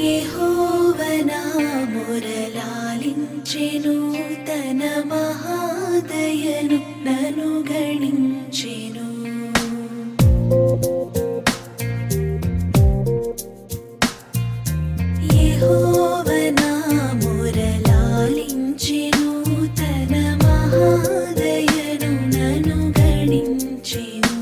యెహోవా నా మొరలాలించెను, తన మహాదయను నన్ను గణించెను. యెహోవా నా మొరలాలించెను, తన మహాదయను నన్ను గణించెను.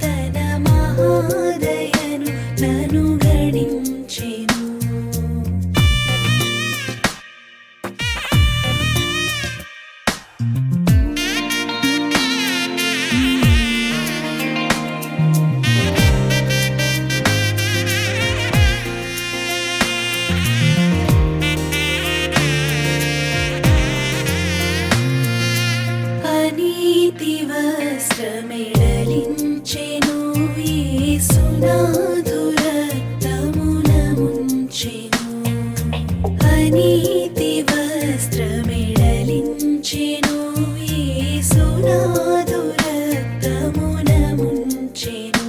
తన మహాదయను నన్ను గణించెను. అనీతి వస్త్రమెడలించెను, యేసునాథు రక్తమున ముంచెను. అనీతి వస్త్రమెడలించెను, యేసునాథు రక్తమున ముంచెను.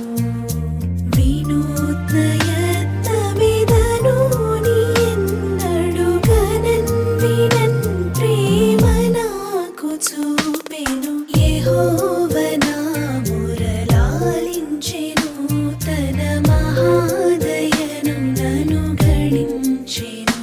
వినూత్న యత్నమిదను నీ ఎన్నడు గనన్ వినన్ ప్రేమ నాకు చూపెను. యెహోవా నా మొరలాలించెను, తన మహాదయను నన్ను గణించెను.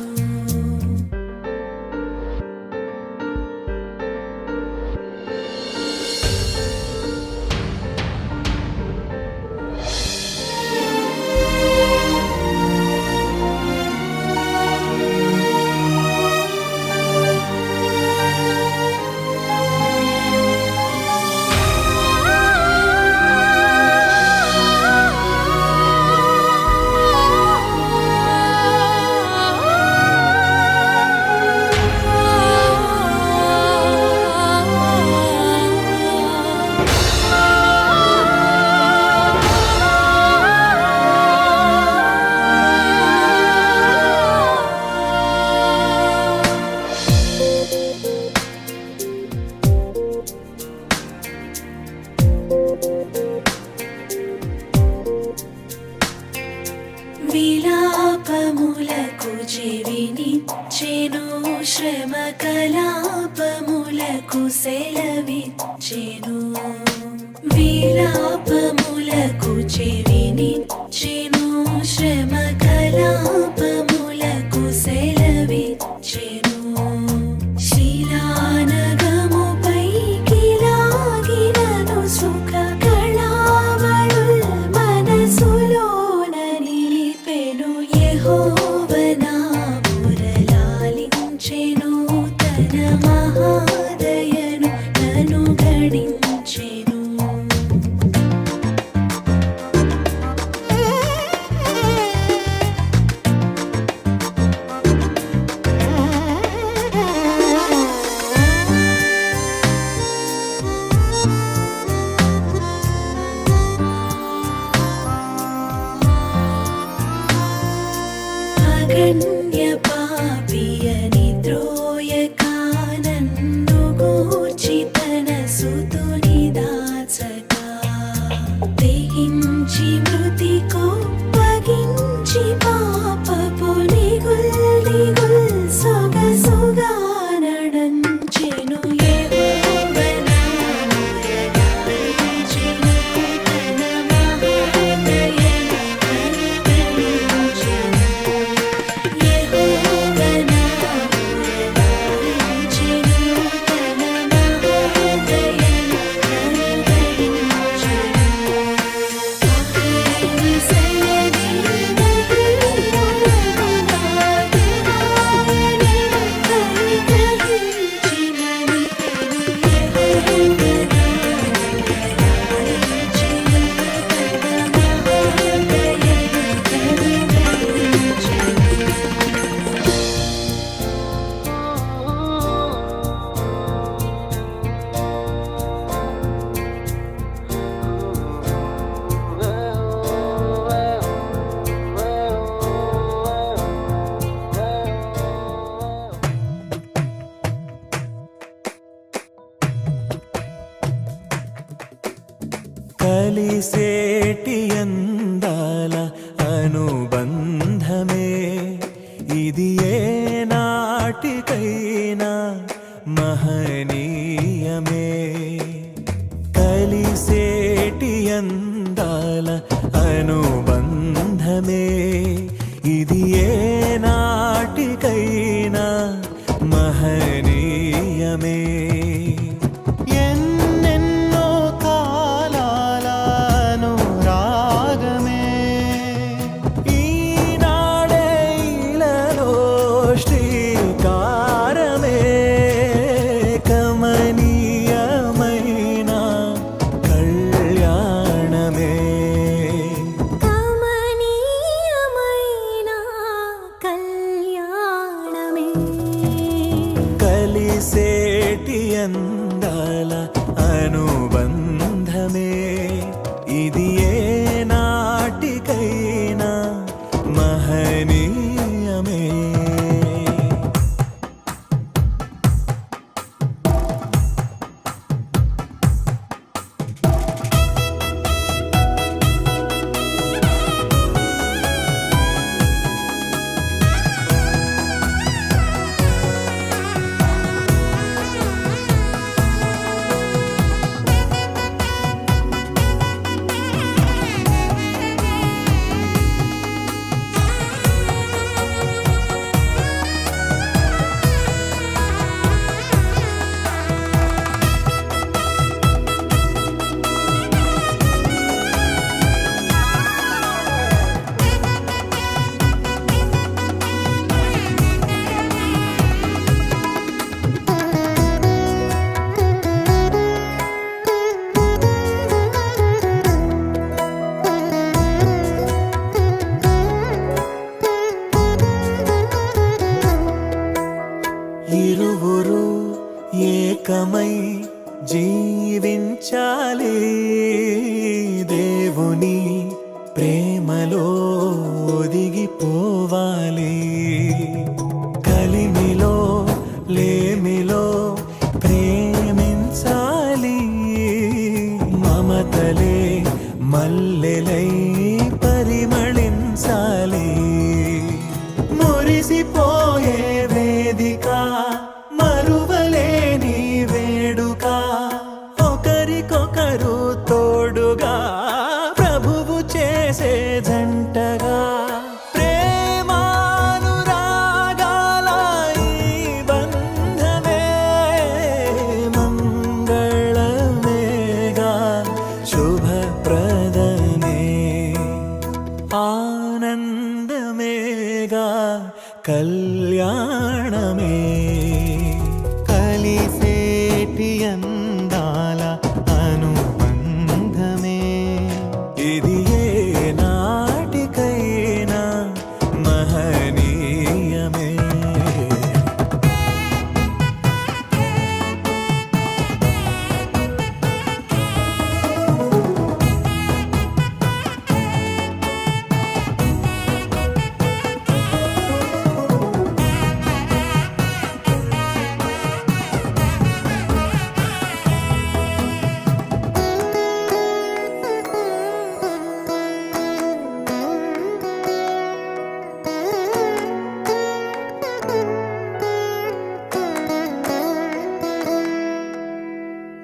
విలాపములకు చెవినిచ్చెను, శ్రమ కలాపములకు సెలవిచ్చెను. విలాపములకు చెవినిచ్చెను, శ్రమ కలాపములకు సెలవిచ్చెను. శిలానగముపైకి లాగినను సుఖ కళావళుల్ మనసులోన నిలిపెను. యెహోవా నా మొరలాలించెను, తన మహాదయను నన్ను గణించెను. అగణ్య పాపియని త్రోయక నన్ను గూర్చి తన సుతుని దాచక, తెగించి మృతి కోప్పగించి పాపపు నిగుల్ దిగుల్ సొగసుగా నడంచెను. యెహోవా నా మొరలాలించెను, తన మహాదయను నన్ను గణించెను. యెహోవా నా అనుబంధమే ఇది ఏ నాటికైనా మహనీయమే కలిసేటి అందాల అనుబంధమే ఇది ఏ నాటికైనా మహనీయమే ఎన్నెన్నో కాలాల అనురాగమే ఈనాడే ఇలలో శ్రీకారమే కమనీయమైన కళ్యాణమే కమనీయమైన కళ్యాణమే కలిసేటి అందాల అనుబంధమే ఇది ఏ నాటికైనా మహనీయమే ఇరువురు ఏకమై జీవించాలి దేవుని ప్రేమలో ఒదిగిపోవాలి కలిమిలో లేమిలో ప్రేమించాలి మమతలే మల్లెలై పరిమళించాలి మురిసిపోయే వేదిక మరువలేని వేడుక ఒకరికొకరు తోడుగా ప్రభువు చేసే జంటగా ప్రేమానురాగాల ఈ బంధమే మంగళమేగా శుభప్రదమే ఆనందమేగా కళ్యాణమే కలిసేటి అందాల అనుబంధమే ఇది ఏ నాటికైనా మహనీయమే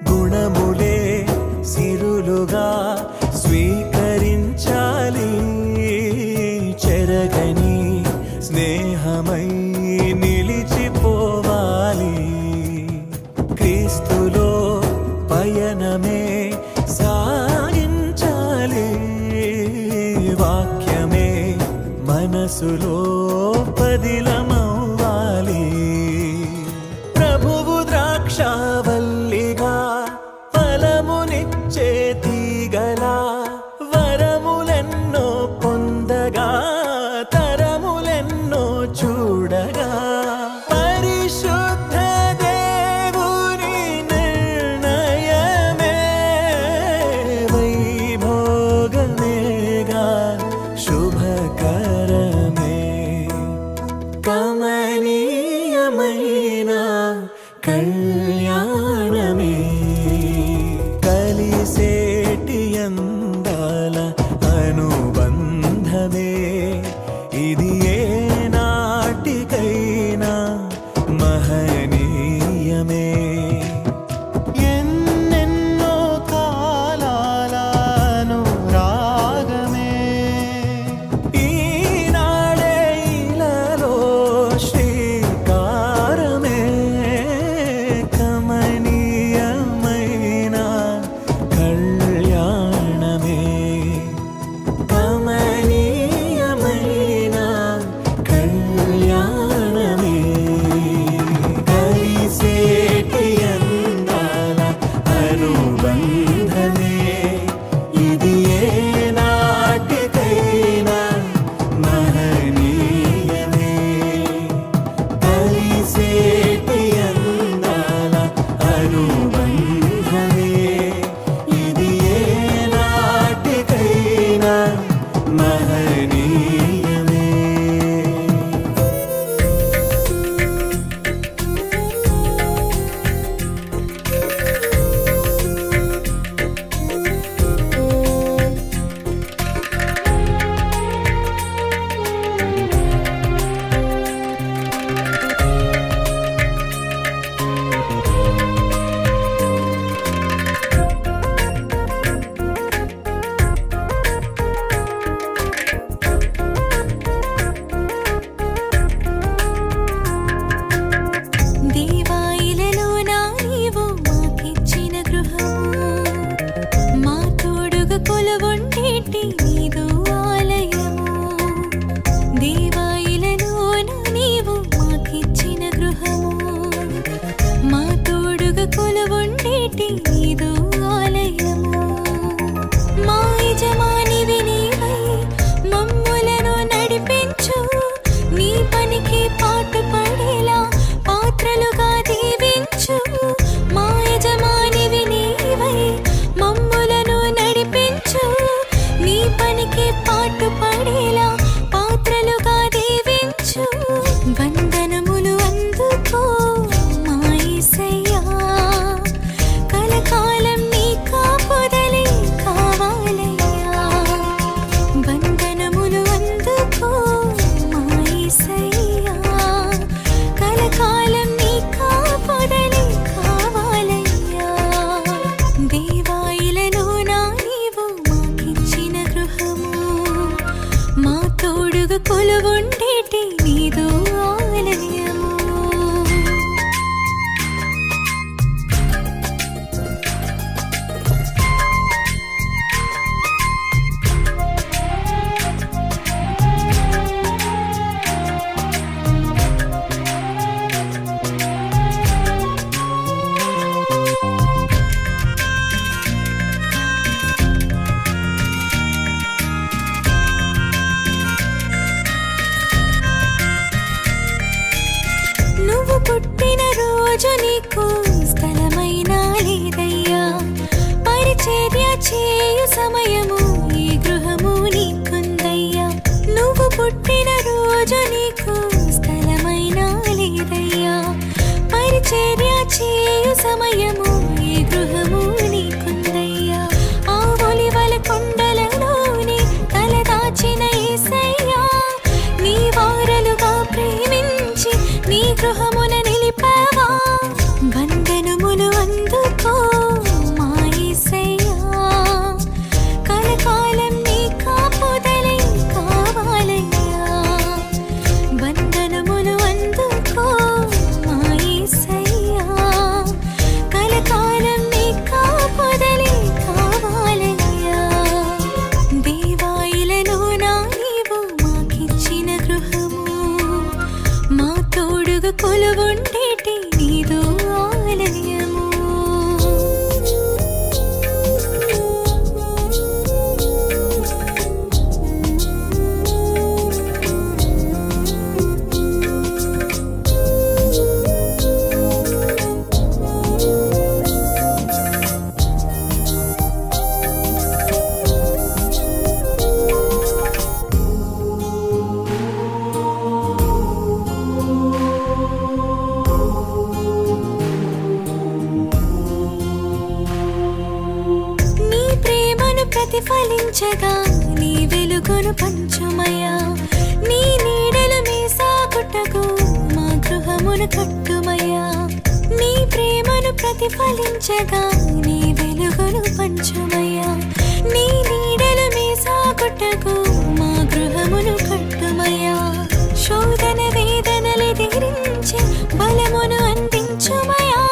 గుణములే సిరులుగా స్వీకరించాలి చెరగని స్నేహమై నిలిచిపోవాలి క్రీస్తులో పయనమే సాగించాలి వాక్యమే మనసులో పదిలమవ్వాలి ప్రభువు ద్రాక్షావల్లిగా ఫలమునిచ్చే తీగలా వరములెన్నో పొందగా తరములెన్నో చూడగా పరిశుద్ధ దేవుని నిర్ణయమే వైభోగమేగా శుభకరమే కమనీయమైన కళ్యాణ ఇది ఏ నాటికైనా మహనీయమే. ఎన్నెన్నో కాలాలను రాగమే ఈనాడే ఇలలో శ్రీకారమే. కమనీయమైన కళ్యాణమే కమనీయమైన కళ్యాణమే. కలిసేటి అందాల అనుబంధమే ఇది ఏ నాటికైనా మహనీయమే. కలిసేటి అందాల అనుబంధమే ఇది ఏ నాటికైనా మహనీయమే. దేవాయిలలో నా నీవు మాకిచ్చిన గృహము, మా తోడుగా కొలువుండేటి నీదు ఆలయము. దేవాయిలలో నా నీవు మాకిచ్చిన గృహము, మా తోడుగా కొలువుండేటి నీదు ఆలయము. మా యజమానివి నీవై మమ్ములను నడిపించు, నీ పనికి పాటుపడేలా పాత్రలుగా దీవించు. మా యజమానివి నీవై మమ్ములను నడిపించు, నీ పనికి పాటుపడేలా పాత్రలుగా దీవించు. వందనములు అందుకో మా యేసయ్యా, కలకాలం నీ కాపుదలే కావాలయ్యా. వందనములు అందుకో మా యేసయ్యా, కలకాలం నీ కాపుదలే కావాలయ్యా. దేవాయిలలో నా నీవు మాకిచ్చిన గృహము, మా తోడుగా కొలువుండేటి నీదు ఆలయము. నువ్వు పుట్టిన రోజు నీకు స్థలమైనా లేదయ్యా, పరిచర్య చేయు సమయము ఈ గృహము నీకుందయ్యా. నువ్వు పుట్టిన రోజు నీకు స్థలమైనా లేదయ్యా, పరిచర్య చేయు సమయము ఈ గృహము నీకుందయ్యా. ఆ ఒలివల కొండలలోని తలదాచిన యేసయ్యా, నీ వారలుగా ప్రేమించి నీ గృహమున నిలిపావా. వందనములు అందుకో మా యేసయ్యా, కలకాలం నీ కాపుదలే కావాలయ్యా. వందనములు అందుకో మా యేసయ్యా, కలకాలం నీ కాపుదలే కావాలయ్యా. దేవాయిలలో నా నీవు మాకిచ్చిన గృహము, మా తోడుగా కొలువుండేటి నీదు ఆలయము. ప్రతిఫలించగా నీ వెలుగును పంచుమయ్యా. మార్గమును కట్టుమయ్యా. నీ ప్రేమను ప్రతిఫలించగా నీ వెలుగును పంచుమయ్యా. నీ నీడలు మీ సాగుటకు మా గృహమును కట్టుమయ్యా. శోధన వేదనలెదిరించి బలమును అందించుమయ్యా.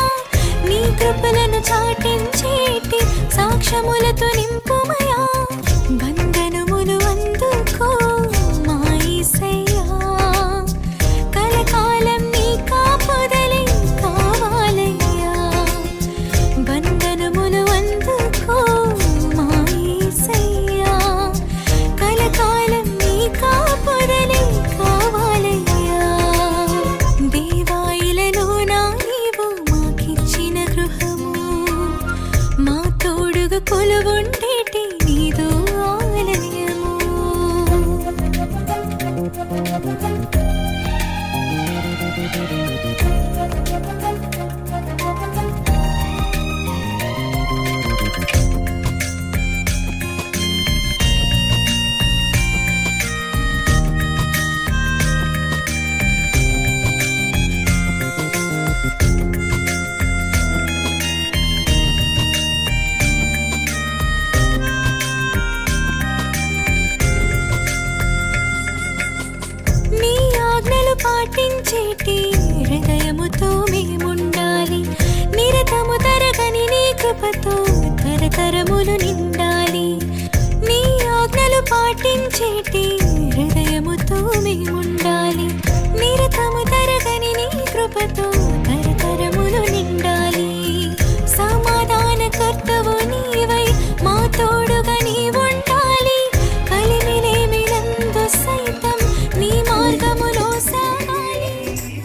నీ కృపలను చాటించేటి సాక్ష్యములతో నింపుమయ్యా. వందనములు అందుకో మా యేసయ్యా. కలకాలం నీ కాపుదలే కావాలయ్యా. వందనములు అందుకో మా యేసయ్యా. కలకాలం నీ కాపుదలే కావాలయ్యా. దేవా ఇలలోనా నీవు మాకిచ్చిన గృహము, మా తోడుగా కొలువుండేటి నీదు ఆలయము. నీ ఆజ్ఞలు పాటించేటి హృదయముతో మేముండాలి. నిరతము తరగని నీ కృపతో తరతరములు నిండాలి. నీ ఆజ్ఞలు పాటించేటి హృదయముతో మేముండాలి. నిరతము తరగని నీ కృపతో తరతరములు నిండాలి. సమాధానకర్తవు నీవై మా తోడుగా నీవుండాలి. కలిమిలేమినందు సైతం నీ మార్గములో సాగాలి.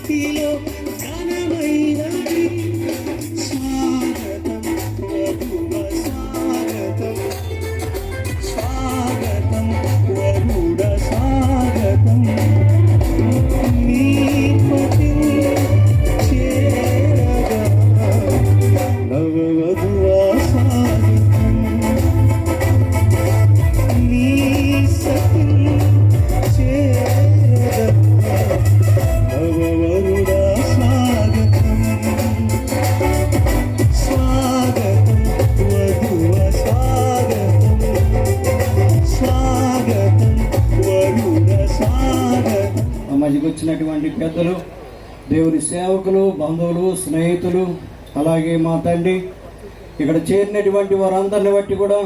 నీలో ఘనమైనది స్వాగతం, స్వాగతం, వరుడ స్వాగతం. నీ పతి చేరగా నవవధువా స్వాగతం. నీ సతి చేరగా నవవరుడా స్వాగతం. స్వాగతం, వధువ స్వాగతం. స్వాగతం, వరుడ స్వాగతం. మా మధ్యకు వచ్చినటువంటి పెద్దలు, దేవుని సేవకులు, బంధువులు, స్నేహితులు, అలాగే మా తండ్రి, ఇక్కడ చేరినటువంటి వారందరిని బట్టి కూడా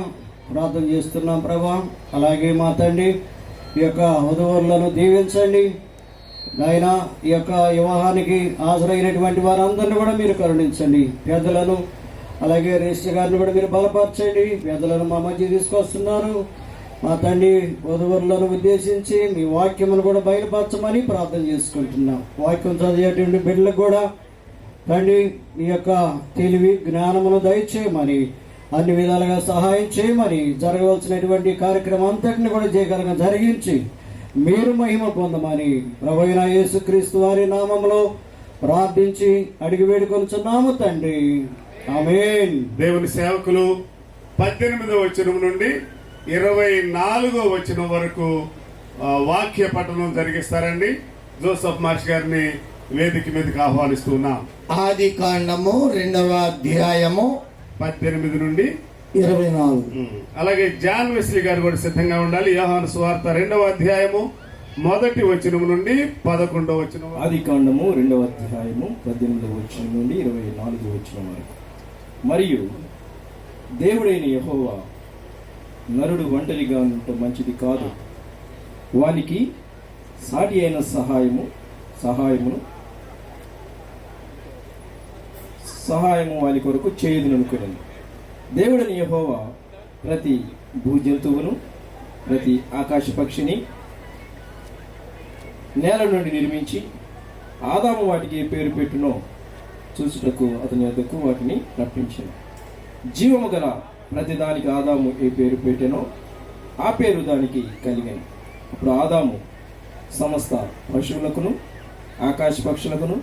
ప్రార్థన చేస్తున్నాం ప్రభా. అలాగే మా తండ్రి, ఈ యొక్క వధువులను దీవించండి నాయన. ఈ యొక్క వివాహానికి హాజరైనటువంటి వారందరిని కూడా మీరు కరుణించండి. పెద్దలను అలాగే రేష్య గారిని కూడా మీరు బలపరచండి. పెద్దలను మా మధ్య తీసుకొస్తున్నారు మా తండ్రి. వధువులను ఉద్దేశించి మీ వాక్యమును కూడా బయలుపరచమని ప్రార్థన చేసుకుంటున్నాం. వాక్యం చదివేటువంటి బిడ్డలకు కూడా తండ్రి మీ యొక్క తెలివి జ్ఞానమును దయచేయమని, అన్ని విధాలుగా సహాయం చేయమని, జరగవలసినటువంటి కార్యక్రమం అంతటిని కూడా జయకరంగా జరిగించి మీరు మహిమ పొందమని ప్రభువైన యేసుక్రీస్తు వారి నామములో ప్రార్థించి అడిగి వేడుకొనుచున్నాము తండ్రి. ఆమేన్. దేవుని సేవకులు 18వ వచనం నుండి 24వ వచనం వరకు వాక్య పఠనం జరిగిస్తారండి. జోసఫ్ మార్ష్ గారిని వేదిక మీదకి ఆహ్వానిస్తున్నాం. ఆది కాండము 2వ అధ్యాయము 18 నుండి 24. అలాగే జాన్ వెస్లీ గారు కూడా సిద్ధంగా ఉండాలి. యోహాను సువార్త 2వ అధ్యాయము 1వ వచనం నుండి 11వ వచనం. ఆది కాండము 2వ అధ్యాయము 18వ వచనం నుండి 24వ వచనం వరకు. మరియు దేవుడైన యెహోవా, నరుడు ఒంటరిగా ఉండటం మంచిది కాదు, వానికి సాటి అయిన సహాయము వాని కొరకు చేయదుననుకున్నాను. దేవుడని యెహోవా ప్రతి భూజంతువును, ప్రతి ఆకాశ పక్షిని నేల నుండి నిర్మించి ఆదాము వాటికి ఏ పేరు పెట్టునో చూసుటకు అతని వద్దకు వాటిని రప్పించాను. జీవము గల ప్రతి దానికి ఆదాము ఏ పేరు పెట్టెనో ఆ పేరు దానికి కలిగాను. అప్పుడు ఆదాము సమస్త పశువులకును, ఆకాశ పక్షులకును,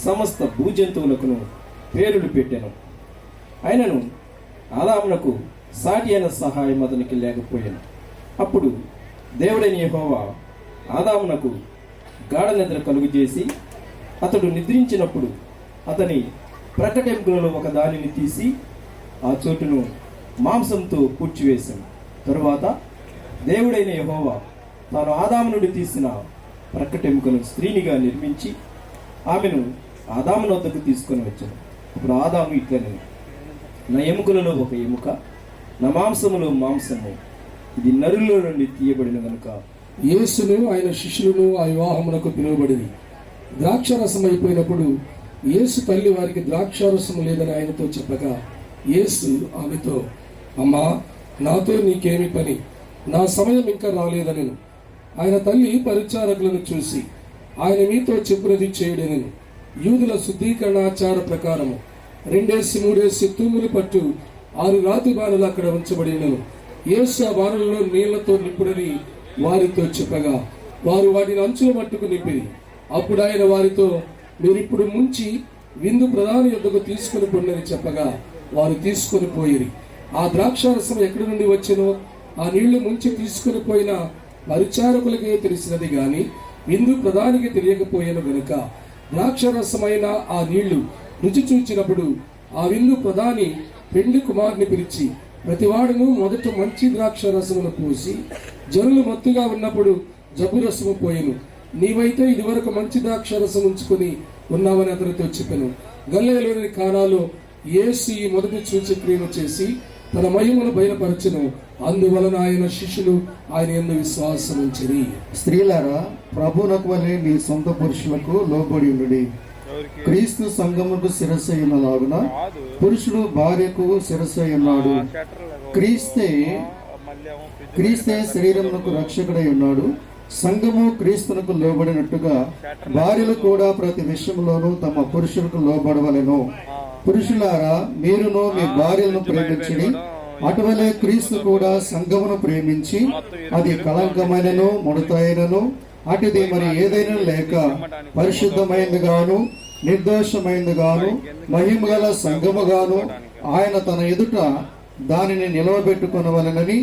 సమస్త భూజంతువులకును పేరులు పెట్టెను. అయినను ఆదామునకు సాటి అయిన సహాయం అతనికి లేకపోయాను. అప్పుడు దేవుడైన యెహోవా ఆదామునకు గాఢ నిద్ర కలుగు చేసి అతడు నిద్రించినప్పుడు అతని ప్రకటెంకులలో ఒక దానిని తీసి ఆ చోటును మాంసంతో పూడ్చివేశాను. తరువాత దేవుడైన యెహోవా తాను ఆదాము నుండి తీసిన ప్రకటెముకను స్త్రీనిగా నిర్మించి ఆమెను ఆదాము వద్దకు తీసుకొని వచ్చాను. ఇప్పుడు ఆదాము ఇట్లనే, నా ఎముకలలో ఒక ఎముక, నా మాంసములో మాంసము, ఇది నరులో నుండి తీయబడిన గనుక. యేసును ఆయన శిష్యులను ఆ వివాహమునకు పిలువబడింది. ద్రాక్షారసం అయిపోయినప్పుడు యేసు తల్లి వారికి ద్రాక్షారసం లేదని ఆయనతో చెప్పగా యేసు ఆమెతో, అమ్మా, నాతో నీకేమి పని, నా సమయం ఇంకా రాలేదనెను. ఆయన తల్లి పరిచారకులను చూసి, ఆయన మీతో చెప్పునది చేయుడనెను. యూదుల శుద్ధీకరణాచార ప్రకారము 2-3 తూములు పట్టు 6 రాతి బాణలు అక్కడ ఉంచబడినను. యేసు ఆ బాణలలో నీళ్లతో నింపుడని వారితో చెప్పగా వారు వాటిని అంచుల మట్టుకు నింపిరి. అప్పుడు ఆయన వారితో, మీరిప్పుడు ముంచి విందు ప్రధాని యొద్దకు తీసుకుని పొండని చెప్పగా వారు తీసుకొని పోయిరి. ఆ ద్రాక్షారసం ఎక్కడి నుండి వచ్చెనో ఆ నీళ్లు ముంచి తీసుకుని పోయిన పరిచారకులకే తెలిసినది గాని విందు ప్రధానికి తెలియకపోయాను గనుక ద్రాక్షారసమైన ఆ నీళ్లు రుచి చూచినప్పుడు ఆ విందు ప్రధాని పెండ్లి కుమారుని పిలిచి, ప్రతివాడును మొదట మంచి ద్రాక్షారసమును పూసి జనులు మత్తుగా ఉన్నప్పుడు జబ్బు రసము పోయెను. నీవైతే ఇదివరకు మంచి ద్రాక్షారసం ఉంచుకొని ఉన్నావని అతనితో చెప్పెను. గలిలయలోని కానాలో యేసు ఈ మొదటి సూచక్రియను చేసి తన మహిమను బయలుపరచెను. అందువలన ఆయన శిష్యులు ఆయన యందు విశ్వాసం ఉంచిరి. స్త్రీలారా, ప్రభువునకు వలె మీ సొంత పురుషులకు లోబడి ఉండుడి. క్రీస్తు సంఘముకు శిరస్సు ఉన్నలాగున పురుషుడు భార్యకు శిరస్సు ఉన్నాడు. క్రీస్తే శరీరమునకు రక్షకుడై ఉన్నాడు. సంఘము క్రీస్తునకు లోబడినట్టుగా భార్యలు కూడా ప్రతి విషయంలోనూ తమ పురుషులకు లోబడవలెను. పురుషులారా, మీరును మీ భార్యలను ప్రేమించండి. అటువలే క్రీస్తు కూడా సంఘమును ప్రేమించి అది కళంకమైనను ముడతైనను అటుది మరి ఏదైనా లేక పరిశుద్ధమైనదిగాను నిర్దోషమైనదిగాను మహిమగల సంఘముగాను ఆయన తన ఎదుట దానిని నిలవబెట్టుకొనవలెనని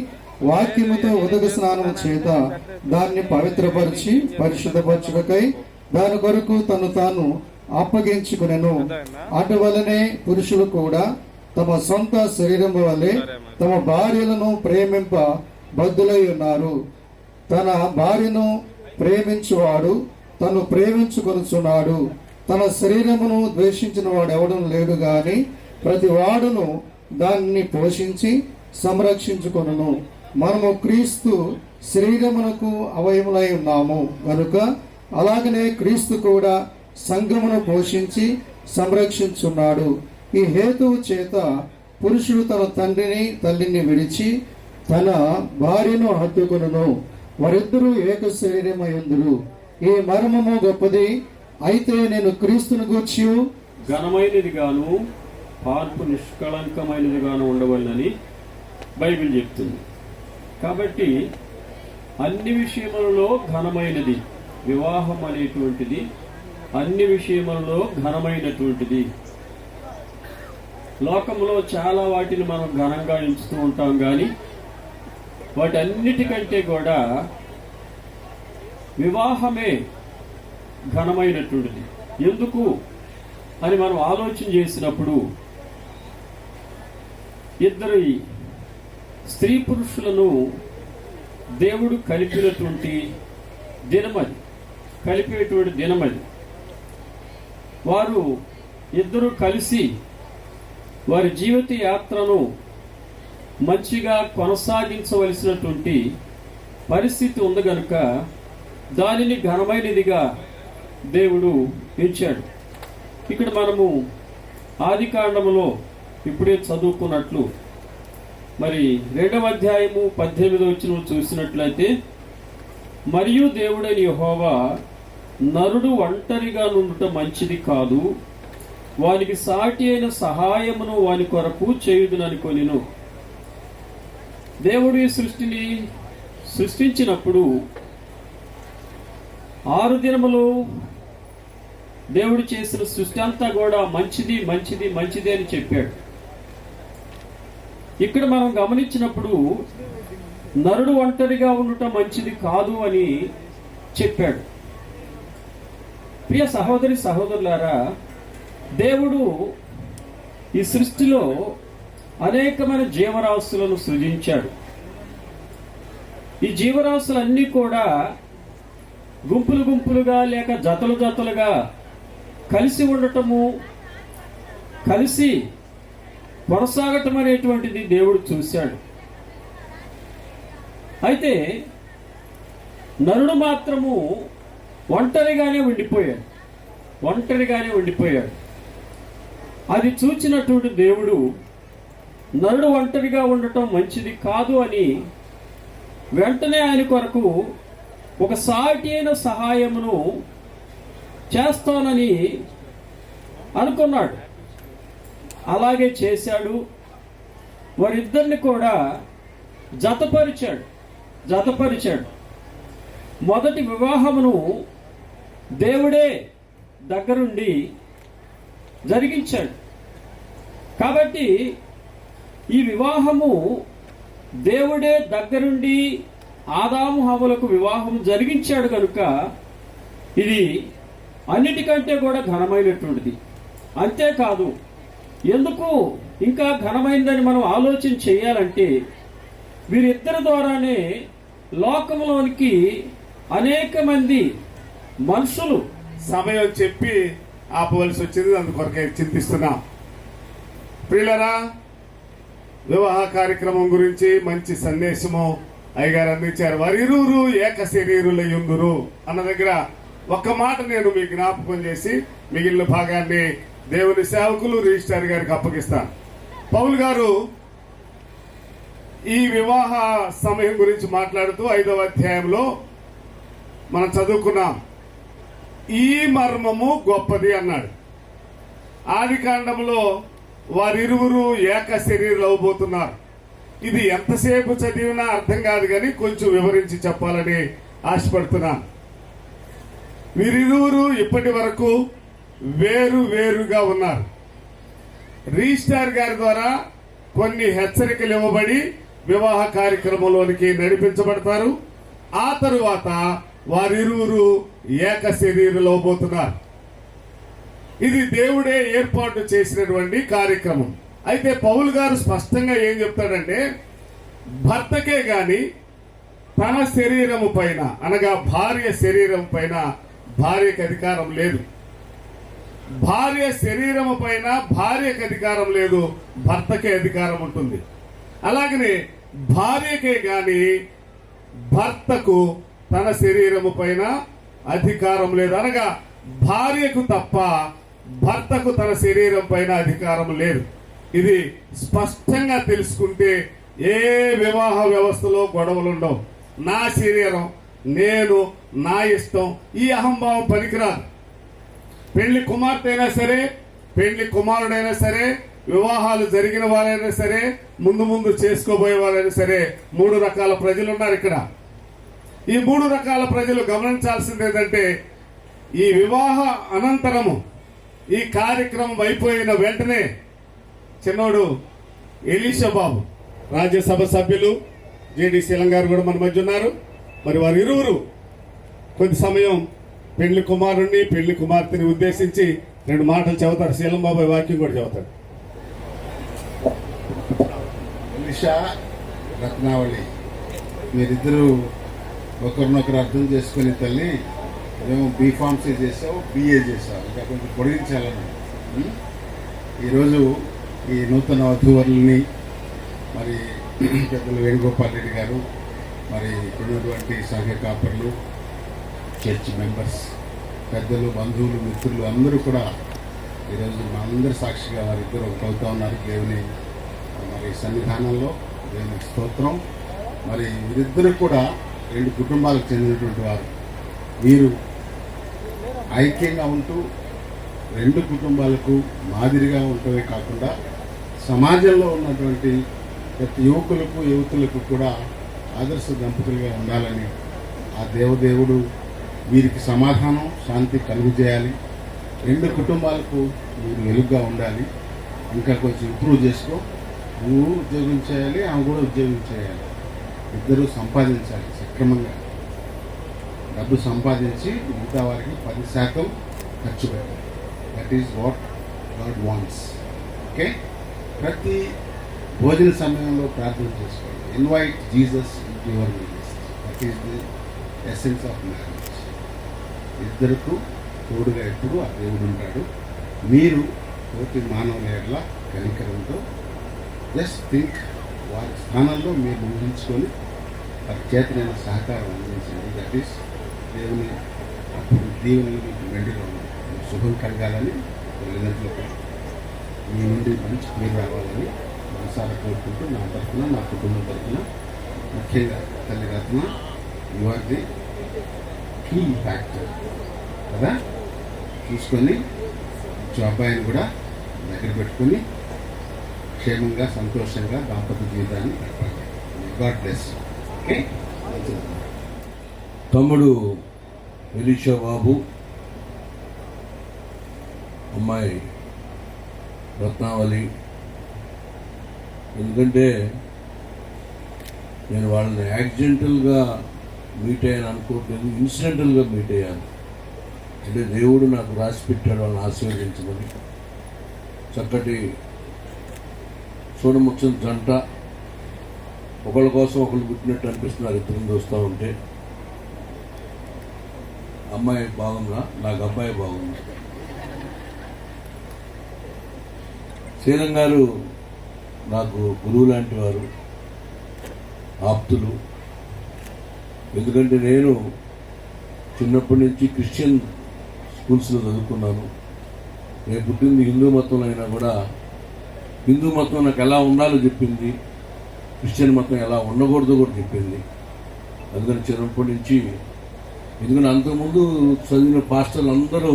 వాక్యముతో ఉదక స్నానము చేత దాన్ని పవిత్రపరిచి పరిశుద్ధపరచుటకై దాని కొరకు తను తాను అప్పగించుకునెను. అటువలనే పురుషులు కూడా తమ సొంత శరీరము వలె తమ భార్యలను ప్రేమింప బద్ధులై ఉన్నారు. తన భార్యను ప్రేమించువాడు తను ప్రేమించుకొనుచున్నాడు. తన శరీరమును ద్వేషించిన వాడు ఎవడం లేడు గాని ప్రతి వాడును దానిని పోషించి సంరక్షించుకొనును. మనము క్రీస్తు శరీరమునకు అవయములై ఉన్నాము గనుక అలాగనే క్రీస్తు కూడా సంఘమును పోషించి సంరక్షించున్నాడు. ఈ హేతువు చేత పురుషుడు తన తండ్రిని తల్లిని విడిచి తన భార్యను హత్తుకొనును, వారిద్దరూ ఏక శరీరమయుందురు. ఈ మర్మము గొప్పది. అయితే నేను క్రీస్తును గూర్చి ఘనమైనది గాను పార్పు నిష్కళంకమైనది గాను ఉండవలనని బైబిల్ చెప్తుంది. కాబట్టి అన్ని విషయములలో ఘనమైనది వివాహం అనేటువంటిది, అన్ని విషయములలో ఘనమైనటువంటిది. లోకంలో చాలా వాటిని మనం ఘనంగా ఎంచుతూ ఉంటాం, కానీ వాటన్నిటికంటే కూడా వివాహమే ఘనమైనటువంటిది. ఎందుకు అని మనం ఆలోచన చేసినప్పుడు ఇద్దరు స్త్రీ పురుషులను దేవుడు కలిపినటువంటి దినమది, కలిపేటువంటి దినమది. వారు ఇద్దరు కలిసి వారి జీవిత యాత్రను మంచిగా కొనసాగించవలసినటువంటి పరిస్థితి ఉంది కనుక దానిని ఘనమైనదిగా దేవుడు ఎంచాడు. ఇక్కడ మనము ఆదికాండములో ఇప్పుడే చదువుకున్నట్లు మరి 2వ అధ్యాయము 18వ వచనం చూసినట్లయితే, మరియు దేవుడైన యెహోవా నరుడు ఒంటరిగా నుండుట మంచిది కాదు, వానికి సాటి అయిన సహాయమును వాని కొరకు చేయుదుననుకొనెను. దేవుడు ఈ సృష్టిని సృష్టించినప్పుడు 6 దినములు దేవుడు చేసిన సృష్టి అంతా కూడా మంచిది మంచిది మంచిది అని చెప్పాడు. ఇక్కడ మనం గమనించినప్పుడు నరుడు ఒంటరిగా ఉండటం మంచిది కాదు అని చెప్పాడు. ప్రియ సహోదరి సహోదరులారా, దేవుడు ఈ సృష్టిలో అనేకమైన జీవరాశులను సృజించాడు. ఈ జీవరాశులన్నీ కూడా గుంపులు గుంపులుగా లేక జతలు జతలుగా కలిసి ఉండటము, కలిసి కొనసాగటం అనేటువంటిది దేవుడు చూశాడు. అయితే నరుడు మాత్రము ఒంటరిగానే ఉండిపోయాడు. అది చూచినటువంటి దేవుడు నరుడు ఒంటరిగా ఉండటం మంచిది కాదు అని వెంటనే ఆయన కొరకు ఒక సాటి అయిన సహాయమును చేస్తానని అనుకున్నాడు. అలాగే చేశాడు. వారిద్దరిని కూడా జతపరిచాడు. మొదటి వివాహమును దేవుడే దగ్గరుండి జరిగించాడు. కాబట్టి ఈ వివాహము దేవుడే దగ్గరుండి ఆదాము హవ్వలకు వివాహం జరిగించాడు కనుక ఇది అన్నిటికంటే కూడా ఘనమైనటువంటిది. అంతేకాదు, ఎందుకు ఇంకా ఘనమైనదని మనం ఆలోచన చేయాలంటే వీరిద్దరి ద్వారానే లోకంలోనికి అనేక మంది మనుషులు సమయం చెప్పి ఆపవలసి వచ్చింది, అందుకొరకే చింతిస్తున్నాం. ప్రియులరా, వివాహ కార్యక్రమం గురించి మంచి సందేశము అయ్యగారు అందించారు. వారిరువురు ఏక శరీరులయుందురు అన్న దగ్గర ఒక్క మాట నేను మీ జ్ఞాపకం చేసి మిగిలిన భాగాన్ని దేవుని సేవకులు రిజిస్ట్రార్ గారికి అప్పగిస్తాను. పౌలు గారు ఈ వివాహ సమయం గురించి మాట్లాడుతూ 5వ అధ్యాయంలో మనం చదువుకున్నాం. ఈ మర్మము గొప్పది అన్నాడు. ఆది కాండంలో వారిరువురు ఏక శరీరులు అవబోతున్నారు. ఇది ఎంతసేపు చదివినా అర్థం కాదు, కానీ కొంచెం వివరించి చెప్పాలని ఆశపడుతున్నాను. వీరిరువురు ఇప్పటి వరకు వేరుగా ఉన్నారు. రిజిస్ట్రార్ గారి ద్వారా కొన్ని హెచ్చరికలు ఇవ్వబడి వివాహ కార్యక్రమంలోనికి నడిపించబడతారు. ఆ తరువాత వారిరువురు ఏక శరీరులు అవబోతున్నారు. ఇది దేవుడే ఏర్పాటు చేసినటువంటి కార్యక్రమం. అయితే పౌలు గారు స్పష్టంగా ఏం చెప్తాడంటే, భర్తకే గాని తన శరీరము పైన అనగా భార్య శరీరం పైన భార్యకు అధికారం లేదు. భార్య శరీరము పైన భార్యకు అధికారం లేదు, భర్తకే అధికారం ఉంటుంది. అలాగనే భార్యకే గాని భర్తకు తన శరీరము పైన అధికారం లేదు. అనగా భార్యకు తప్ప భర్తకు తన శరీరం పైన అధికారం లేదు. ఇది స్పష్టంగా తెలుసుకుంటే ఏ వివాహ వ్యవస్థలో గొడవలు ఉండవు. నా శరీరం, నేను, నా ఇష్టం, ఈ అహంభావం పనికిరాదు. పెళ్లి కుమార్తె అయినా సరే, పెళ్లి కుమారుడైనా సరే, వివాహాలు జరిగిన వారైనా సరే, ముందు చేసుకోబోయే వారైనా సరే, 3 రకాల ప్రజలు ఉన్నారు ఇక్కడ. ఈ 3 రకాల ప్రజలు గమనించాల్సింది ఏంటంటే, ఈ వివాహ అనంతరము ఈ కార్యక్రమం అయిపోయిన వెంటనే చిన్నోడు ఎలీషా బాబు, రాజ్యసభ సభ్యులు జేడి శీలం గారు కూడా మన మధ్య ఉన్నారు. మరి వారు ఇరువురు కొద్ది సమయం పెళ్లి కుమారుణ్ణి పెళ్లి కుమార్తెని ఉద్దేశించి 2 మాటలు చెబుతారు. శీలం బాబు వాక్యం కూడా చెబుతాడు. ఎలీషా, రత్నావళి, మీరిద్దరూ ఒకరినొకరు అర్థం చేసుకుని తల్లి, ఏమో బీఫార్మసీ చేసావు, బిఏ చేసావు, ఇంకా కొంచెం పొడిగించాలని. ఈరోజు ఈ నూతన వధూవరుల్ని మరి పెద్దలు వేణుగోపాల్ రెడ్డి గారు, మరి ఉన్నటువంటి సంఘ కాపర్లు, చర్చ్ మెంబర్స్, పెద్దలు, బంధువులు, మిత్రులు అందరూ కూడా ఈరోజు మా అందరి సాక్షిగా వారిద్దరు ఒకటవుతా ఉన్నారు దేవుని మరి సన్నిధానంలో. దేవుని స్తోత్రం. మరి వీరిద్దరు కూడా 2 కుటుంబాలకు చెందినటువంటి వారు. వీరు ఐక్యంగా ఉంటూ 2 కుటుంబాలకు మాదిరిగా ఉండటమే కాకుండా సమాజంలో ఉన్నటువంటి ప్రతి యువకులకు యువతులకు కూడా ఆదర్శ దంపతులుగా ఉండాలని ఆ దేవదేవుడు వీరికి సమాధానం, శాంతి కలుగజేయాలి. 2 కుటుంబాలకు మీరు వెలుగుగా ఉండాలి. ఇంకా కొంచెం ఇంప్రూవ్ చేసుకో. నువ్వు ఉద్యోగం చేయాలి, ఆమె కూడా ఉద్యోగం చేయాలి. ఇద్దరూ సంపాదించాలి. సక్రమంగా డబ్బు సంపాదించి మిగతా వారికి 10% ఖర్చు పెట్టాలి. That is what God wants. Okay, ప్రతి భోజన సమయంలో ప్రార్థన చేసుకోండి. Invite Jesus into your meals. That is the essence of marriage. ఇద్దరికి తోడుగా ఎప్పుడు ఆ దేవుడు ఉంటాడు. మీరు తోటి మానవుల ఎడల కనికరంతో జస్ట్ థింక్, వారి స్థానంలో మీరు ఊహించుకొని వారి చేతనైన సహకారం అందించండి. దట్ ఈస్ దేవుని అప్పుడు దేవుని మీకు మెండుగా శుభం కలగాలని తల్లిదండ్రులకు మీ నుండి మంచి పేరు రావాలని మనసారా కోరుకుంటూ నా తరఫున, నా కుటుంబం తరఫున, ముఖ్యంగా తల్లి Ratna, you are the key factor కదా. చూసుకొని అబ్బాయిని కూడా దగ్గర పెట్టుకొని క్షేమంగా సంతోషంగా దాంపత్య జీవితాన్ని గడపాలి. God bless. ఓకే, తమ్ముడు ఎలీషా బాబు, అమ్మాయి రత్నావళి. ఎందుకంటే నేను వాళ్ళని యాక్సిడెంటల్గా మీట్ అయ్యాను అనుకోవట్లేదు, ఇన్సిడెంటల్గా మీట్ అయ్యాను. అంటే దేవుడు నాకు రాసి పెట్టాడు వాళ్ళని ఆశీర్వదించమని. చక్కటి చూడముచ్చని జంట, ఒకళ్ళ కోసం ఒకళ్ళు పుట్టినట్టు అనిపిస్తున్నారు ఇద్దరు చూస్తూ ఉంటే. అమ్మాయి బాగుందా? నాకు అబ్బాయి బాగుంది. శ్రీరం గారు నాకు గురువు లాంటి వారు, ఆప్తులు. ఎందుకంటే నేను చిన్నప్పటి నుంచి క్రిస్టియన్ స్కూల్స్లో చదువుకున్నాను. నేను పుట్టింది హిందూ మతంలో అయినా కూడా హిందూ మతం నాకు ఎలా ఉండాలో చెప్పింది, క్రిస్టియన్ మతం ఎలా ఉండకూడదో కూడా చెప్పింది. అందుకని చిన్నప్పటి నుంచి, ఎందుకంటే అంతకుముందు చదివిన పాస్టర్లు అందరూ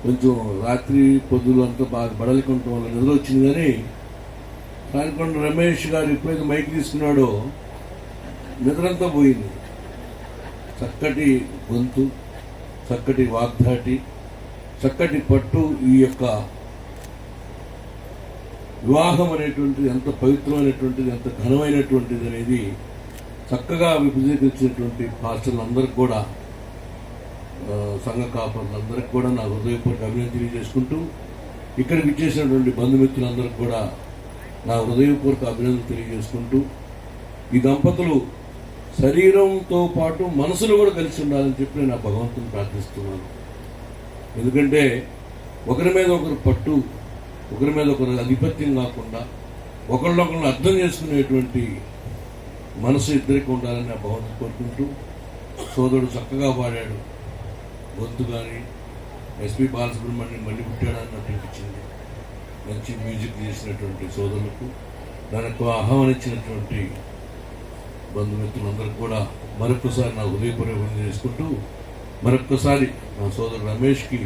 కొంచెం రాత్రి పొద్దులు అంతా బాగా బడలికొనటం వల్ల నిద్ర వచ్చింది. కానీ కానికొండ రమేష్ గారు ఎప్పుడైతే మైక్ తీసుకున్నాడో నిద్రంతా పోయింది. చక్కటి గొంతు, చక్కటి వాగ్దాటి, చక్కటి పట్టు. ఈ యొక్క వివాహం అనేటువంటిది ఎంత పవిత్రమైనటువంటిది, ఎంత ఘనమైనటువంటిది అనేది చక్కగా విభజించినటువంటి పాస్టర్లందరికీ కూడా, సంఘ కాపరులందరికీ కూడా నా హృదయపూర్వక అభినందన తెలియజేసుకుంటూ, ఇక్కడికి ఇచ్చేసినటువంటి బంధుమిత్రులందరికీ కూడా నా హృదయపూర్వక అభినందన తెలియజేసుకుంటూ, ఈ దంపతులు శరీరంతో పాటు మనసులు కూడా కలిసి ఉండాలని చెప్పి నేను ఆ భగవంతుని ప్రార్థిస్తున్నాను. ఎందుకంటే ఒకరి మీద ఒకరు పట్టు, ఒకరి మీద ఒకరు ఆధిపత్యం కాకుండా ఒకళ్ళొకరిని అర్థం చేసుకునేటువంటి మనసు ఇద్దరికి ఉండాలని ఆ భగవంతుని కోరుకుంటూ, సోదరుడు చక్కగా పాడాడు. గొంతు కానీ ఎస్పి బాలసుబ్రహ్మణ్యం మళ్ళీ పుట్టాడని నాకు అనిపించింది. మంచి మ్యూజిక్ చేసినటువంటి సోదరులకు, దానికి ఆహ్వానించినటువంటి బంధుమిత్రులందరికీ కూడా మరొకసారి నా హృదయపూర్వకం చేసుకుంటూ, మరొక్కసారి నా సోదరుడు రమేష్కి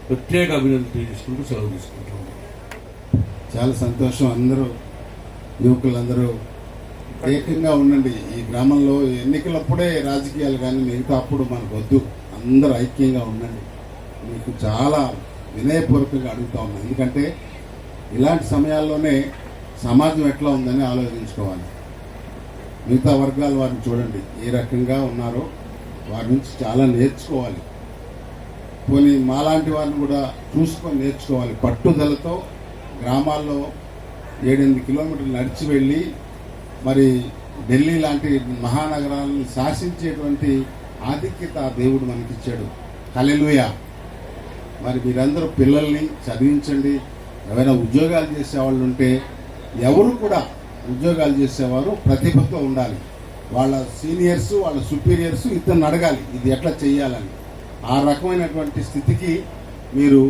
ప్రత్యేక అభినందన తెలియజేసుకుంటూ సెలవు తీసుకుంటున్నాను. చాలా సంతోషం. అందరూ యువకులందరూ ఏకంగా ఉండండి. ఈ గ్రామంలో ఎన్నికలప్పుడే రాజకీయాలు కానీ మిగతా అప్పుడు మనకు వద్దు. అందరూ ఐక్యంగా ఉండండి. మీకు చాలా వినయపూర్వకంగా అడుగుతా ఉన్నాను. ఎందుకంటే ఇలాంటి సమయాల్లోనే సమాజం ఎట్లా ఉందని ఆలోచించుకోవాలి. మిగతా వర్గాల వారిని చూడండి ఏ రకంగా ఉన్నారో, వారి నుంచి చాలా నేర్చుకోవాలి. పోనీ మాలాంటి వారిని కూడా చూసుకొని నేర్చుకోవాలి. పట్టుదలతో గ్రామాల్లో 7-8 కిలోమీటర్లు నడిచి వెళ్ళి మరి ఢిల్లీ లాంటి మహానగరాలను శాసించేటువంటి ఆధిక్యత దేవుడు మనకిచ్చాడు. హల్లెలూయా. మరి మీరందరూ పిల్లల్ని చదివించండి. ఎవరైనా ఉద్యోగాలు చేసేవాళ్ళు ఉంటే, ఎవరు కూడా ఉద్యోగాలు చేసేవారు ప్రతిభతో ఉండాలి. వాళ్ళ సీనియర్స్, వాళ్ళ సుపీరియర్స్ ఇతన్ని అడగాలి ఇది ఎట్లా చేయాలని. ఆ రకమైనటువంటి స్థితికి మీరు,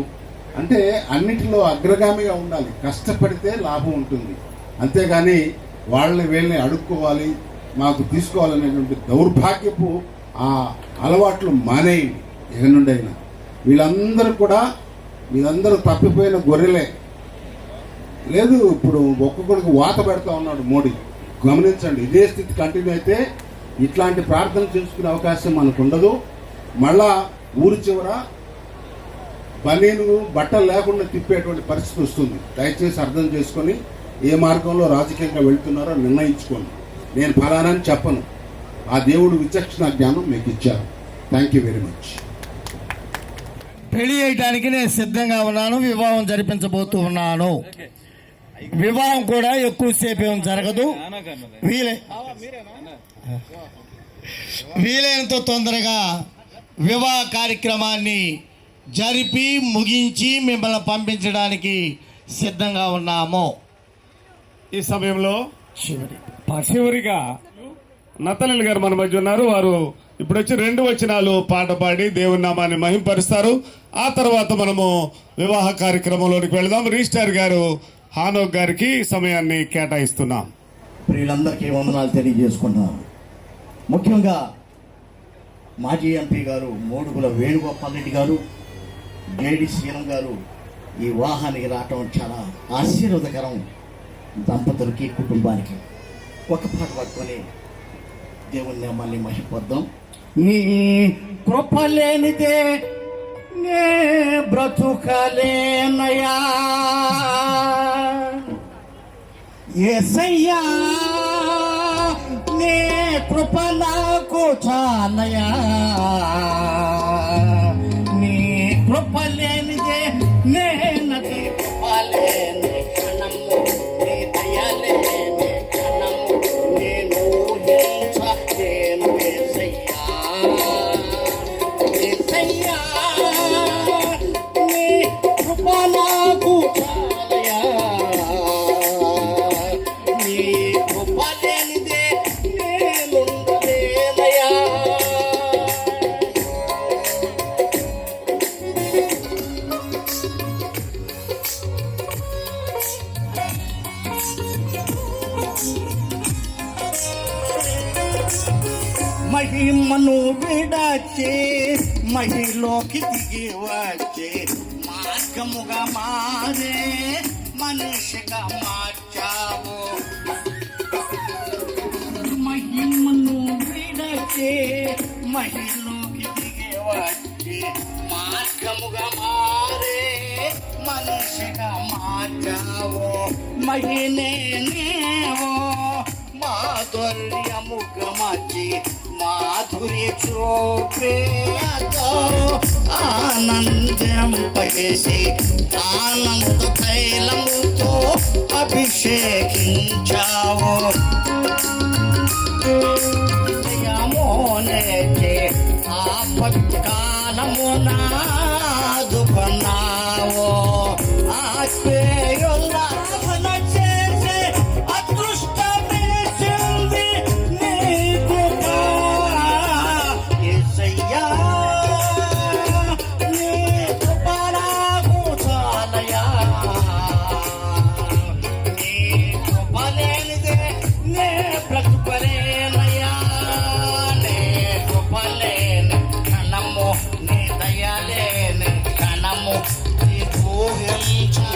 అంటే అన్నిటిలో అగ్రగామిగా ఉండాలి. కష్టపడితే లాభం ఉంటుంది. అంతేగాని వాళ్ళని వీళ్ళని అడుక్కోవాలి, మాకు తీసుకోవాలనేటువంటి దౌర్భాగ్యపు ఆ అలవాట్లు మానేయండి. ఎక్కడి నుండి అయినా వీళ్ళందరూ కూడా, మీరందరూ తప్పిపోయిన గొర్రెలే. లేదు ఇప్పుడు ఒక్కొక్కడికి వాత పెడతా ఉన్నాడు మోడీ. గమనించండి, ఇదే స్థితి కంటిన్యూ అయితే ఇట్లాంటి ప్రార్థన చేసుకునే అవకాశం మనకు ఉండదు. మళ్ళా ఊరి చివర బనీను బట్టలు లేకుండా తిప్పేటువంటి పరిస్థితి వస్తుంది. దయచేసి అర్థం చేసుకొని ఏ మార్గంలో రాజకీయంగా వెళ్తున్నారో నిర్ణయించుకోండి. నేను ఫలానని చెప్పను. ఆ దేవుడు విచక్షణ జ్ఞానం మీకు ఇచ్చారు. Thank you very much. పెళ్లి చేయడానికి నేను సిద్ధంగా ఉన్నాను. వివాహం జరిపించబోతూ ఉన్నాను. వివాహం కూడా ఎక్కువసేపు ఏం జరగదు. వీలైనంత తొందరగా వివాహ కార్యక్రమాన్ని జరిపి ముగించి మిమ్మల్ని పంపించడానికి సిద్ధంగా ఉన్నాము. ఈ సమయంలో చివరిగా నతనల్ గారు మన మధ్య ఉన్నారు. వారు ఇప్పుడు వచ్చి 2 వచనాలు పాట పాడి దేవుని నామాన్ని మహింపరుస్తారు. ఆ తర్వాత మనము వివాహ కార్యక్రమంలోనికి వెళదాం. రిజిస్ట్రార్ గారు హానోక్ గారికి సమయాన్ని కేటాయిస్తున్నాం. ప్రియులందరికీ వందనాలు తెలియజేసుకుంటున్నాను. ముఖ్యంగా మాజీ ఎంపీ గారు మోడుగుల వేణుగోపాల్ రెడ్డి గారు, జేడి సీఎం గారు ఈ వివాహానికి రావటం చాలా ఆశీర్వాదకరం. దంపతులకి, కుటుంబానికి ఒక పాట పట్టుకొని దేవుని నామాన్ని మహిమపద్దాం. నీ కృప లేనిదే నే బ్రతుకలేనయా యేసయ్యా, నీ కృప నాకు చాలయా. నీ కృప లేనిదే నేనది కృపలేని క్షణము, నీ దయలేని క్షణము నేను ఊహించలేను. యేసయ్యా, యేసయ్యా, నీ కృప నాకు చాలయా. నీ కృప లేనిదే నేనుండలేనయా. మహిమను విడచే మహిలోకి దిగి వచ్చే మార్గముగా మారే మనిషిగా మార్చావు. మహిమను విడచే మహిలోకి దిగి వచ్చే మార్గముగా మారే మనిషిగా మార్చావు. మహినే నేవో మాధుర్యముగా మార్చి మాధుర్య చూపే ఆనందం పగేసి ఆనంద తైలముతో అభిషేకించావు. జయమోనేచే ఆపత్కాలమునాదుకున్నావు. ఆశ్రయులాభన చేసే అదృష్టమేసింది నీ కృప. యేసయ్యా, నీ కృప నాకు చాలయా. నీ కృప లేనిదే నే బ్రతుకలేనయా. నీ కృప లేని క్షణము, నీ దయ లేని క్షణము నీ ఊహించు